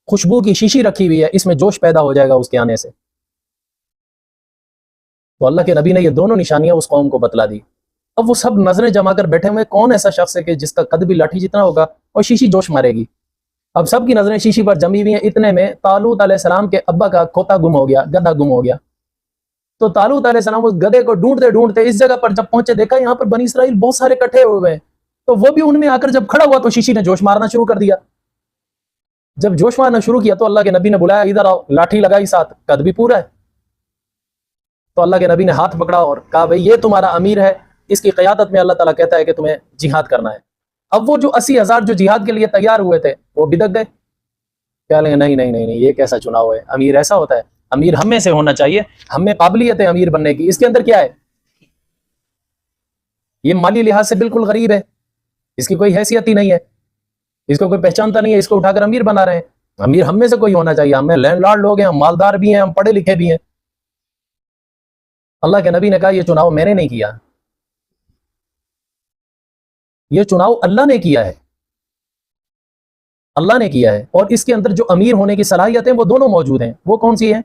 خوشبو کی شیشی رکھی ہوئی ہے اس میں جوش پیدا ہو جائے گا اس کے آنے سے۔ تو اللہ کے نبی نے یہ دونوں نشانیاں اس قوم کو بتلا دی۔ اب وہ سب نظریں جما کر بیٹھے ہوئے، کون ایسا شخص ہے کہ جس کا قد بھی لاٹھی جتنا ہوگا اور شیشی جوش مارے گی؟ اب سب کی نظریں شیشی پر جمی ہوئی ہیں، اتنے میں طالوت علیہ السلام کے ابا کا کھوتا گم ہو گیا، گدھا گم ہو گیا۔ تو طالوت علیہ السلام اس گدھے کو ڈھونڈتے ڈھونڈتے اس جگہ پر جب پہنچے، دیکھا یہاں پر بنی اسرائیل بہت سارے کٹھے ہوئے ہیں، تو وہ بھی ان میں آ کر جب کھڑا ہوا تو شیشی نے جوش مارنا شروع کر دیا۔ جب جوش مارنا شروع کیا تو اللہ کے نبی نے بلایا ادھر آؤ، لاٹھی لگائی ساتھ، قد بھی پورا ہے۔ تو اللہ کے نبی نے ہاتھ پکڑا اور کہا بھئی یہ تمہارا امیر ہے، اس کی قیادت میں اللہ تعالیٰ کہتا ہے کہ تمہیں جہاد کرنا ہے۔ اب وہ جو 80,000 جو جہاد کے لیے تیار ہوئے تھے وہ بدک گئے، کہہ لیں نہیں نہیں نہیں نہیں یہ کیسا چناؤ ہے، امیر ایسا ہوتا ہے، امیر ہم میں سے ہونا چاہیے، ہم میں قابلیت ہے امیر بننے کی، اس کے اندر کیا ہے؟ یہ مالی لحاظ سے بالکل غریب ہے، اس کی کوئی حیثیت ہی نہیں ہے، اس کو کوئی پہچانتا نہیں ہے، اس کو اٹھا کر امیر بنا رہے ہیں۔ امیر ہم میں سے کوئی ہونا چاہیے، ہم میں لینڈ لارڈ لوگ ہیں، ہم مالدار بھی ہیں، ہم پڑھے لکھے بھی ہیں۔ اللہ کے نبی نے کہا یہ چناؤ میں نے نہیں کیا، یہ چناؤ اللہ نے کیا ہے، اللہ نے کیا ہے، اور اس کے اندر جو امیر ہونے کی صلاحیت ہیں وہ دونوں موجود ہیں۔ وہ کون سی ہیں؟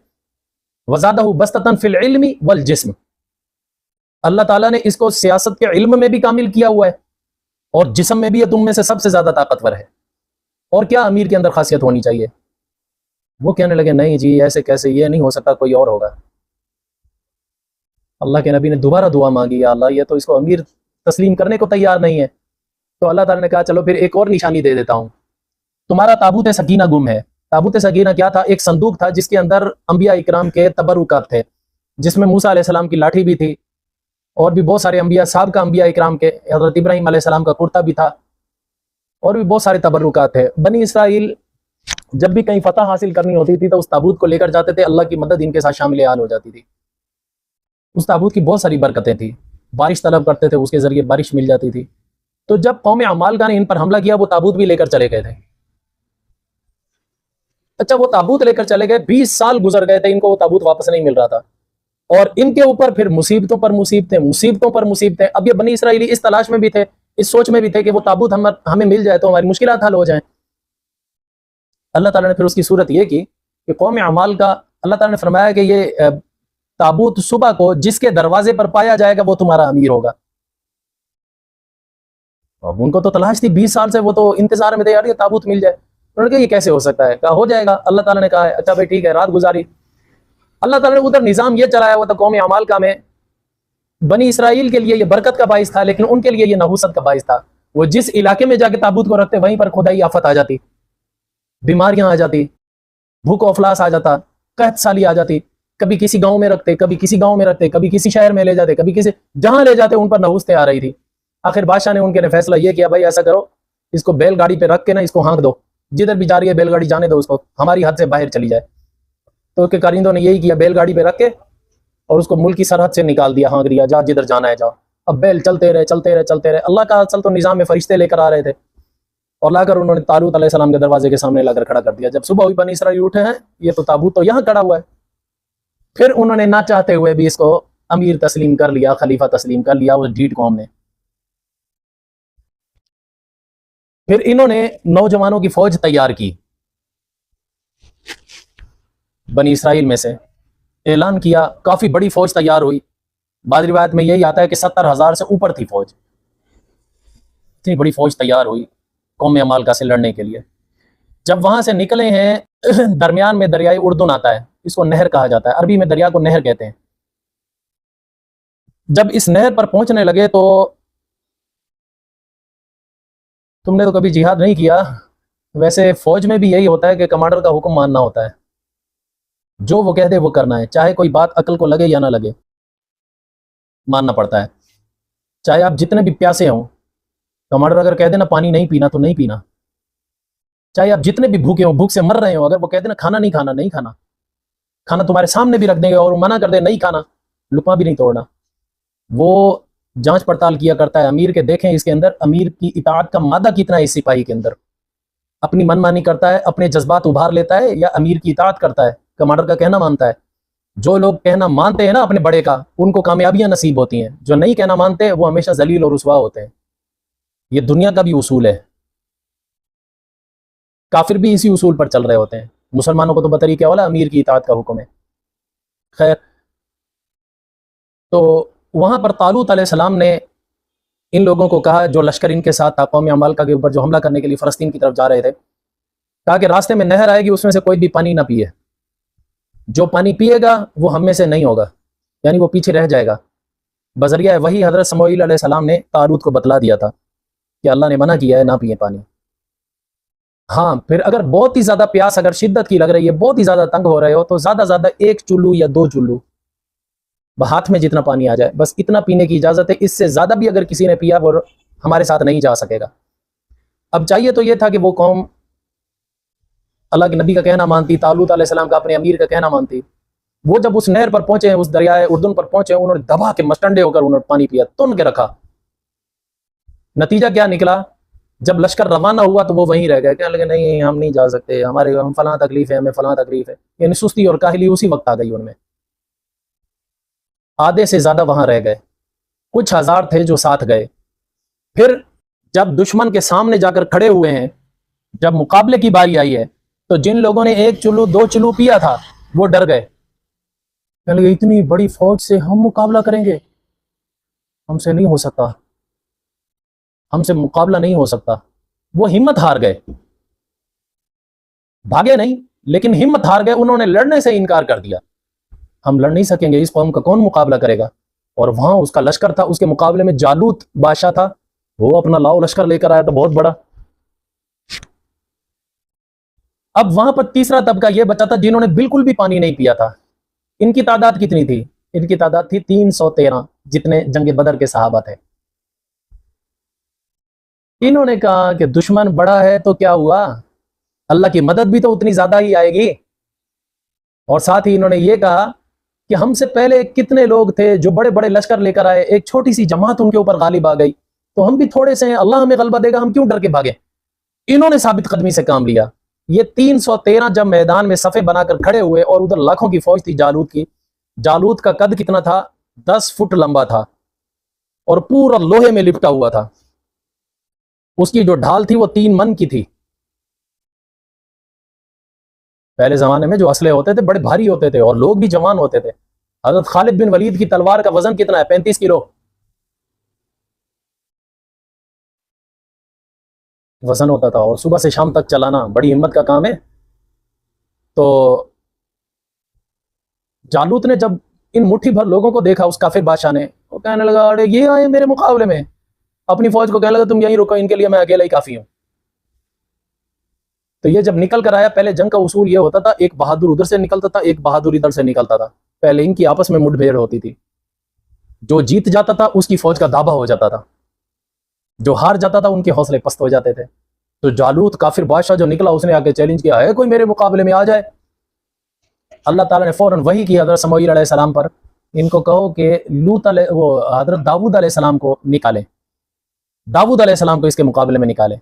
وَزَادَهُ بَسْطَةً فِي الْعِلْمِ وَالْجِسْمِ، اللہ تعالیٰ نے اس کو سیاست کے علم میں بھی کامل کیا ہوا ہے، اور جسم میں بھی یہ تم میں سے سب سے زیادہ طاقتور ہے۔ اور کیا امیر کے اندر خاصیت ہونی چاہیے؟ وہ کہنے لگے نہیں جی ایسے کیسے، یہ نہیں ہو سکتا، کوئی اور ہوگا۔ اللہ کے نبی نے دوبارہ دعا مانگی یا اللہ یہ تو اس کو امیر تسلیم کرنے کو تیار نہیں ہے۔ تو اللہ تعالیٰ نے کہا چلو پھر ایک اور نشانی دے دیتا ہوں، تمہارا تابوت سکینہ گم ہے۔ تابوت سکینہ کیا تھا؟ ایک صندوق تھا جس کے اندر انبیاء اکرام کے تبرکات تھے، جس میں موسیٰ علیہ السلام کی لاٹھی بھی تھی، اور بھی بہت سارے انبیاء، سابقہ انبیاء اکرام کے، حضرت ابراہیم علیہ السلام کا کرتا بھی تھا، اور بھی بہت سارے تبرکات تھے۔ بنی اسرائیل جب بھی کہیں فتح حاصل کرنی ہوتی تھی تو اس تابوت کو لے کر جاتے تھے، اللہ کی مدد ان کے ساتھ شامل حال ہو جاتی تھی۔ اس تابوت کی بہت ساری برکتیں تھیں، بارش طلب کرتے تھے اس کے ذریعے بارش مل جاتی تھی۔ تو جب قوم عمالقہ نے ان پر حملہ کیا وہ تابوت بھی لے کر چلے گئے تھے۔ اچھا وہ تابوت لے کر چلے گئے، 20 سال گزر گئے تھے، ان کو وہ تابوت واپس نہیں مل رہا تھا، اور ان کے اوپر پھر مصیبتوں پر مصیبتیں، مصیبتوں پر مصیبتیں۔ اب یہ بنی اسرائیلی اس تلاش میں بھی تھے، اس سوچ میں بھی تھے کہ وہ تابوت ہمیں مل جائے تو ہماری مشکلات حل ہو جائیں۔ اللہ تعالیٰ نے پھر اس کی صورت یہ کی کہ قوم عمالقہ، اللہ تعالیٰ نے فرمایا کہ یہ تابوت صبح کو جس کے دروازے پر پایا جائے گا وہ تمہارا امیر ہوگا۔ اب ان کو تو تلاش تھی 20 سال سے، وہ تو انتظار میں تھے یار یہ تابوت مل جائے۔ انہوں نے کہا یہ کیسے ہو سکتا ہے؟ کہا ہو جائے گا۔ اللہ تعالیٰ نے کہا ہے اچھا بھائی ٹھیک ہے، رات گزاری۔ اللہ تعالیٰ نے ادھر نظام یہ چلایا ہوا تھا قوم عمالقہ میں بنی اسرائیل کے لیے یہ برکت کا باعث تھا، لیکن ان کے لیے یہ نحوست کا باعث تھا۔ وہ جس علاقے میں جا کے تابوت کو رکھتے وہیں پر خدائی آفت آ جاتی، بیماریاں آ جاتی، بھوک و افلاس آ جاتا، قحط سالی آ جاتی۔ کبھی کسی گاؤں میں رکھتے، کبھی کسی گاؤں میں رکھتے، کبھی کسی شہر میں لے جاتے، کبھی کسی جہاں لے جاتے ان پر نحوستیں آ رہی تھی۔ آخر بادشاہ نے ان کے فیصلہ یہ کیا، بھائی ایسا کرو، اس کو بیل گاڑی پہ رکھ کے نا اس کو ہانک دو، جدھر بھی جا رہی ہے بیل گاڑی جانے دو اس کو، ہماری حد سے باہر چلی جائے۔ تو اس کے کارندوں نے یہی کیا، بیل گاڑی پہ رکھ کے اور اس کو ملک کی سرحد سے نکال دیا، ہانک دیا، جا جدھر جانا ہے جاؤ۔ اب بیل چلتے رہے چلتے رہے چلتے رہے۔ اللہ کا اصل تو نظام میں فرشتے لے کر آ رہے تھے، اور لا کر انہوں نے طالوت علیہ السلام کے دروازے کے سامنے لا کر کھڑا کر دیا۔ جب صبح ہوئی بنی اسرائیل اٹھے ہیں، یہ تو تابوت تو یہاں کھڑا ہوا ہے۔ پھر انہوں نے نہ چاہتے ہوئے بھی اس کو امیر تسلیم کر لیا، خلیفہ تسلیم کر لیا اس ڈھیٹ قوم نے۔ پھر انہوں نے نوجوانوں کی فوج تیار کی بنی اسرائیل میں سے، اعلان کیا، کافی بڑی فوج تیار ہوئی۔ بعض روایت میں یہی آتا ہے کہ 70,000 سے اوپر تھی فوج، اتنی بڑی فوج تیار ہوئی قوم عمالقہ سے لڑنے کے لیے۔ جب وہاں سے نکلے ہیں، درمیان میں دریائے اردن آتا ہے، اس کو نہر کہا جاتا ہے، عربی میں دریا کو نہر کہتے ہیں۔ جب اس نہر پر پہنچنے لگے تو تم نے تو کبھی جہاد نہیں کیا، ویسے فوج میں بھی یہی ہوتا ہے کہ کمانڈر کا حکم ماننا ہوتا ہے، جو وہ کہہ دے وہ کرنا ہے، چاہے کوئی بات عقل کو لگے یا نہ لگے، ماننا پڑتا ہے۔ چاہے آپ جتنے بھی پیاسے ہوں، کمانڈر اگر کہہ دینا پانی نہیں پینا تو نہیں پینا۔ چاہے آپ جتنے بھی بھوکے ہوں، بھوک سے مر رہے ہوں، اگر وہ کہہ دینا کھانا نہیں کھانا، نہیں کھانا۔ کھانا تمہارے سامنے بھی رکھ دیں گے اور وہ منع کر دے نہیں کھانا، لقمہ بھی نہیں توڑنا۔ وہ جانچ پڑتال کیا کرتا ہے امیر کے، دیکھیں اس کے اندر امیر کی اطاعت کا مادہ کتنا ہے، اس سپاہی کے اندر اپنی من مانی کرتا ہے، اپنے جذبات ابھار لیتا ہے، یا امیر کی اطاعت کرتا ہے، کمانڈر کا کہنا مانتا ہے۔ جو لوگ کہنا مانتے ہیں نا اپنے بڑے کا، ان کو کامیابیاں نصیب ہوتی ہیں، جو نہیں کہنا مانتے وہ ہمیشہ ذلیل اور رسوا ہوتے ہیں۔ یہ دنیا کا بھی اصول ہے، کافر بھی اسی اصول پر چل رہے ہوتے ہیں۔ مسلمانوں کو تو بطریقہ والا امیر کی اطاعت کا حکم ہے۔ خیر، تو وہاں پر طالوت علیہ السلام نے ان لوگوں کو کہا، جو لشکر ان کے ساتھ تھا قوم عمالقہ کے اوپر جو حملہ کرنے کے لیے فلسطین کی طرف جا رہے تھے، کہا کہ راستے میں نہر آئے گی، اس میں سے کوئی بھی پانی نہ پیے، جو پانی پیے گا وہ ہم میں سے نہیں ہوگا، یعنی وہ پیچھے رہ جائے گا۔ بذریعہ وہی حضرت سموئیل علیہ السلام نے طالوت کو بتلا دیا تھا کہ اللہ نے منع کیا ہے نہ پیے پانی۔ ہاں، پھر اگر بہت ہی زیادہ پیاس اگر شدت کی لگ رہی ہے، بہت ہی زیادہ تنگ ہو رہے ہو، تو زیادہ زیادہ 1 چلو یا 2 چلو، ہاتھ میں جتنا پانی آ جائے بس اتنا پینے کی اجازت ہے۔ اس سے زیادہ بھی اگر کسی نے پیا وہ ہمارے ساتھ نہیں جا سکے گا۔ اب چاہیے تو یہ تھا کہ وہ قوم اللہ کے نبی کا کہنا مانتی، طالوت علیہ السلام کا اپنے امیر کا کہنا مانتی۔ وہ جب اس نہر پر پہنچے، اس دریائے اردن پر پہنچے، انہوں نے دبا کے مسٹنڈے ہو کر انہوں نے پانی پیا، تن کے رکھا۔ نتیجہ کیا نکلا؟ جب لشکر روانہ ہوا تو وہ وہیں رہ گئے، کہنے لگے نہیں ہم نہیں جا سکتے، ہمارے ہم فلاں تکلیف ہے، ہمیں فلاں تکلیف ہے، یعنی سستی اور کاہلی اسی وقت آ گئی ان میں۔ آدھے سے زیادہ وہاں رہ گئے، کچھ ہزار تھے جو ساتھ گئے۔ پھر جب دشمن کے سامنے جا کر کھڑے ہوئے ہیں، جب مقابلے کی باری آئی ہے، تو جن لوگوں نے 1 چلو 2 چلو پیا تھا وہ ڈر گئے، کہنے لگے اتنی بڑی فوج سے ہم مقابلہ کریں گے، ہم سے نہیں ہو سکتا، ہم سے مقابلہ نہیں ہو سکتا۔ وہ ہمت ہار گئے، بھاگے نہیں لیکن ہمت ہار گئے، انہوں نے لڑنے سے انکار کر دیا، ہم لڑ نہیں سکیں گے، اس قوم کا کون مقابلہ کرے گا۔ اور وہاں اس کا لشکر تھا، اس کے مقابلے میں جالوت بادشاہ تھا، وہ اپنا لاؤ لشکر لے کر آیا تھا بہت بڑا۔ اب وہاں پر تیسرا طبقہ یہ بچا تھا جنہوں نے بالکل بھی پانی نہیں پیا تھا۔ ان کی تعداد کتنی تھی؟ ان کی تعداد تھی 313، جتنے جنگ بدر کے صحابہ تھے۔ انہوں نے کہا کہ دشمن بڑا ہے تو کیا ہوا، اللہ کی مدد بھی تو اتنی زیادہ ہی آئے گی۔ اور ساتھ ہی انہوں نے یہ کہا کہ ہم سے پہلے کتنے لوگ تھے جو بڑے بڑے لشکر لے کر آئے، ایک چھوٹی سی جماعت ان کے اوپر غالب آ گئی، تو ہم بھی تھوڑے سے ہیں، اللہ ہمیں غلبہ دے گا، ہم کیوں ڈر کے بھاگیں۔ انہوں نے ثابت قدمی سے کام لیا۔ یہ 313 جب میدان میں صفے بنا کر کھڑے ہوئے، اور ادھر لاکھوں کی فوج تھی جالوت کی۔ جالوت کا قد کتنا تھا؟ 10 فٹ لمبا تھا، اور پورا لوہے میں لپٹا ہوا تھا۔ اس کی جو ڈھال تھی وہ 3 من کی تھی۔ پہلے زمانے میں جو اسلحے ہوتے تھے بڑے بھاری ہوتے تھے، اور لوگ بھی جوان ہوتے تھے۔ حضرت خالد بن ولید کی تلوار کا وزن کتنا ہے؟ 35 کلو وزن ہوتا تھا، اور صبح سے شام تک چلانا بڑی ہمت کا کام ہے۔ تو جالوت نے جب ان مٹھی بھر لوگوں کو دیکھا اس کافر بادشاہ نے، وہ کہنے لگا ارے یہ آئے میرے مقابلے میں، اپنی فوج کو کہنے لگا تم یہیں رکو، ان کے لیے میں اکیلا ہی کافی ہوں۔ تو یہ جب نکل کر آیا، پہلے جنگ کا اصول یہ ہوتا تھا ایک بہادر ادھر سے نکلتا تھا، ایک بہادر ادھر سے نکلتا تھا، پہلے ان کی آپس میں مٹ بھیڑ ہوتی تھی، جو جیت جاتا تھا اس کی فوج کا دابا ہو جاتا تھا، جو ہار جاتا تھا ان کے حوصلے پست ہو جاتے تھے۔ تو جالوت کافر بادشاہ جو نکلا اس نے آ کے چیلنج کیا ہے کوئی میرے مقابلے میں آ جائے۔ اللہ تعالیٰ نے فوراً وحی کی حضرت سموئیل علیہ السلام پر، ان کو کہو کہ وہ حضرت داؤد علیہ السلام کو نکالیں، داؤد علیہ السلام کو اس کے مقابلے میں نکالیں۔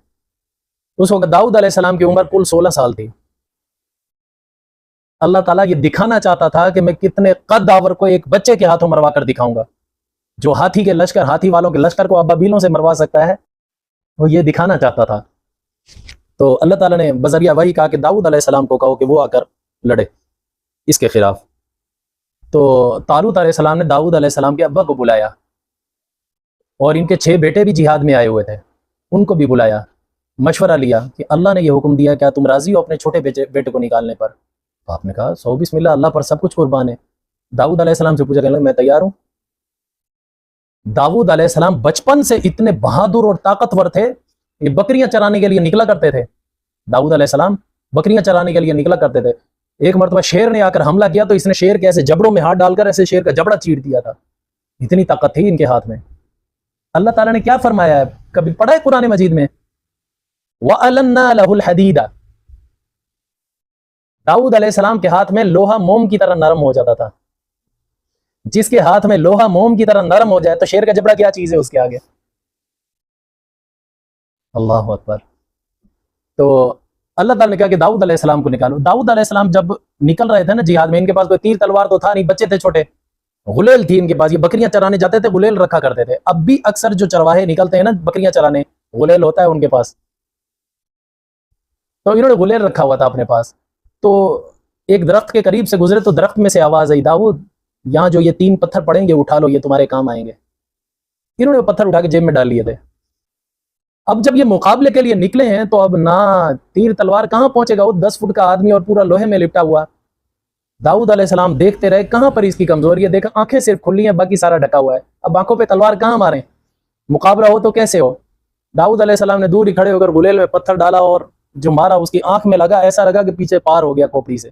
اس وقت داؤد علیہ السلام کی عمر کل 16 سال تھی۔ اللہ تعالیٰ یہ دکھانا چاہتا تھا کہ میں کتنے قد آور کو ایک بچے کے ہاتھوں مروا کر دکھاؤں گا، جو ہاتھی کے لشکر، ہاتھی والوں کے لشکر کو ابابیلوں سے مروا سکتا ہے، وہ یہ دکھانا چاہتا تھا۔ تو اللہ تعالیٰ نے بذریعہ وحی کہا کہ داؤد علیہ السلام کو کہو کہ وہ آ کر لڑے اس کے خلاف۔ تو طالوت علیہ السلام نے داؤد علیہ السلام کے ابا کو بلایا، اور ان کے 6 بیٹے بھی جہاد میں آئے ہوئے تھے، ان کو بھی بلایا، مشورہ لیا کہ اللہ نے یہ حکم دیا، کیا تم راضی ہو اپنے چھوٹے بیٹے کو نکالنے پر؟ تو آپ نے کہا سو بسم اللہ، اللہ پر سب کچھ قربان ہے۔ داؤد علیہ السلام سے پوچھا کہ میں تیار ہوں۔ داؤد علیہ السلام بچپن سے اتنے بہادر اور طاقتور تھے، یہ بکریاں چرانے کے لیے نکلا کرتے تھے۔ داؤد علیہ السلام بکریاں چرانے کے لیے نکلا کرتے تھے۔ ایک مرتبہ شیر نے آ کر حملہ کیا تو اس نے شیر کے ایسے جبڑوں میں ہاتھ ڈال کر ایسے شیر کا جبڑا چیڑ دیا تھا، اتنی طاقت تھی ان کے ہاتھ میں۔ اللہ تعالیٰ نے کیا فرمایا ہے، کبھی پڑھا ہے قرآن مجید میں؟ وَأَلَنَّا لَهُ الْحَدِيدَ، داؤد علیہ السلام کے ہاتھ میں لوہا موم کی طرح نرم ہو جاتا تھا۔ جس کے ہاتھ میں لوہا موم کی طرح نرم ہو جائے تو شیر کا جبڑا کیا چیز ہے اس کے آگے؟ اللہ اکبر۔ تو اللہ تعالیٰ نے کہا کہ داؤد علیہ السلام کو نکالو۔ داؤد علیہ السلام جب نکل رہے تھے نا جہاد میں، ان کے پاس کوئی تیر تلوار تو تھا نہیں، بچے تھے چھوٹے، غلیل تھی ان کے پاس، یہ بکریاں چرانے جاتے تھے غلیل رکھا کرتے تھے۔ اب بھی اکثر جو چرواہے نکلتے ہیں نا بکریاں چرانے، غلیل ہوتا ہے ان کے پاس، تو انہوں نے غلیل رکھا ہوا تھا اپنے پاس۔ تو ایک درخت کے قریب سے گزرے تو درخت میں سے آواز آئی، داؤد یہاں جو یہ 3 پتھر پڑیں گے اٹھا لو، یہ تمہارے کام آئیں گے۔ انہوں نے وہ پتھر اٹھا کے جیب میں ڈال لیے تھے۔ اب جب یہ مقابلے کے لیے نکلے ہیں تو اب نہ تیر تلوار کہاں پہنچے گا، وہ 10 فٹ کا آدمی اور پورا لوہے میں لپٹا ہوا۔ داؤد علیہ السلام دیکھتے رہے کہاں پر اس کی کمزوری ہے، دیکھا آنکھیں صرف کھلی ہیں، باقی سارا ڈھکا ہوا ہے، اب آنکھوں پہ تلوار کہاں ماریں، مقابلہ ہو تو کیسے ہو۔ داؤد علیہ السلام نے دور ہی کھڑے ہو کر غلیل میں پتھر ڈالا اور جو مارا اس کی آنکھ میں لگا، ایسا لگا کہ پیچھے پار ہو گیا کھوپڑی سے۔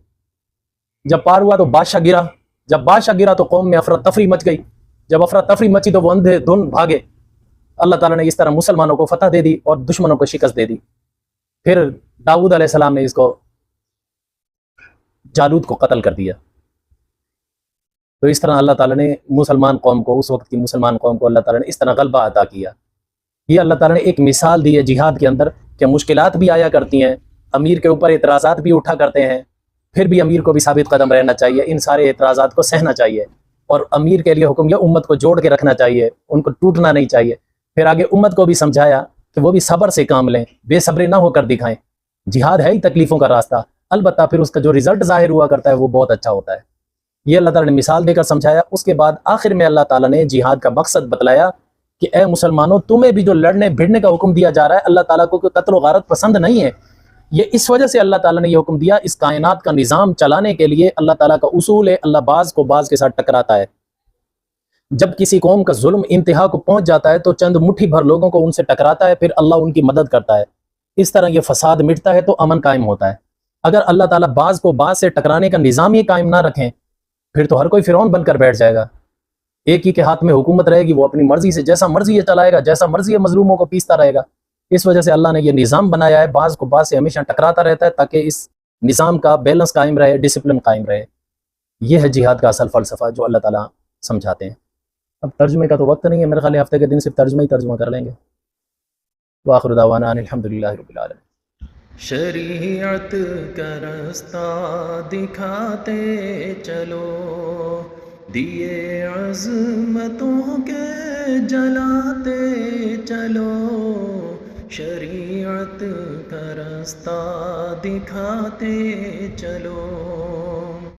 جب پار ہوا تو بادشاہ گرا، جب بادشاہ گرا تو قوم میں افراتفری مچ گئی، جب افراتفری مچی تو وہ اندھے دھن بھاگے۔ اللہ تعالیٰ نے اس طرح مسلمانوں کو فتح دے دی اور دشمنوں کو شکست دے دی۔ پھر داؤد علیہ السلام نے اس کو جالوت کو قتل کر دیا۔ تو اس طرح اللہ تعالیٰ نے مسلمان قوم کو، اس وقت کی مسلمان قوم کو اللہ تعالیٰ نے اس طرح غلبہ عطا کیا۔ یہ اللہ تعالیٰ نے ایک مثال دی ہے جہاد کے اندر کہ مشکلات بھی آیا کرتی ہیں، امیر کے اوپر اعتراضات بھی اٹھا کرتے ہیں، پھر بھی امیر کو بھی ثابت قدم رہنا چاہیے، ان سارے اعتراضات کو سہنا چاہیے، اور امیر کے لیے حکم یہ امت کو جوڑ کے رکھنا چاہیے، ان کو ٹوٹنا نہیں چاہیے۔ پھر آگے امت کو بھی سمجھایا کہ وہ بھی صبر سے کام لیں، بے صبری نہ ہو کر دکھائیں، جہاد ہے ہی تکلیفوں کا راستہ، البتہ پھر اس کا جو رزلٹ ظاہر ہوا کرتا ہے وہ بہت اچھا ہوتا ہے۔ یہ اللہ تعالیٰ نے مثال دے کر سمجھایا۔ اس کے بعد آخر میں اللہ تعالیٰ نے جہاد کا مقصد بتلایا کہ اے مسلمانوں، تمہیں بھی جو لڑنے بھیڑنے کا حکم دیا جا رہا ہے، اللہ تعالیٰ کو قتل و غارت پسند نہیں ہے۔ یہ اس وجہ سے اللہ تعالیٰ نے یہ حکم دیا، اس کائنات کا نظام چلانے کے لیے اللہ تعالیٰ کا اصول ہے، اللہ بعض کو بعض کے ساتھ ٹکراتا ہے۔ جب کسی قوم کا ظلم انتہا کو پہنچ جاتا ہے تو چند مٹھی بھر لوگوں کو ان سے ٹکراتا ہے، پھر اللہ ان کی مدد کرتا ہے، اس طرح یہ فساد مٹتا ہے تو امن قائم ہوتا ہے۔ اگر اللہ تعالیٰ بعض کو بعض سے ٹکرانے کا نظام ہی قائم نہ رکھیں پھر تو ہر کوئی فرعون بن کر بیٹھ جائے گا، ایک ہی کے ہاتھ میں حکومت رہے گی، وہ اپنی مرضی سے جیسا مرضی یہ چلائے گا، جیسا مرضی یہ مظلوموں کو پیستا رہے گا۔ اس وجہ سے اللہ نے یہ نظام بنایا ہے، بعض کو بعض سے ہمیشہ ٹکراتا رہتا ہے تاکہ اس نظام کا بیلنس قائم رہے، ڈسپلن قائم رہے۔ یہ ہے جہاد کا اصل فلسفہ جو اللہ تعالیٰ سمجھاتے ہیں۔ اب ترجمے کا تو وقت نہیں ہے، میرے خیال ہے ہفتے کے دن صرف ترجمہ ہی ترجمہ کر لیں گے۔ وآخر دعوانا ان الحمدللہ رب العالمین۔ شریعت کا راستہ دکھاتے چلو، دیے عظمتوں کے جلاتے چلو، شریعت کا راستہ دکھاتے چلو۔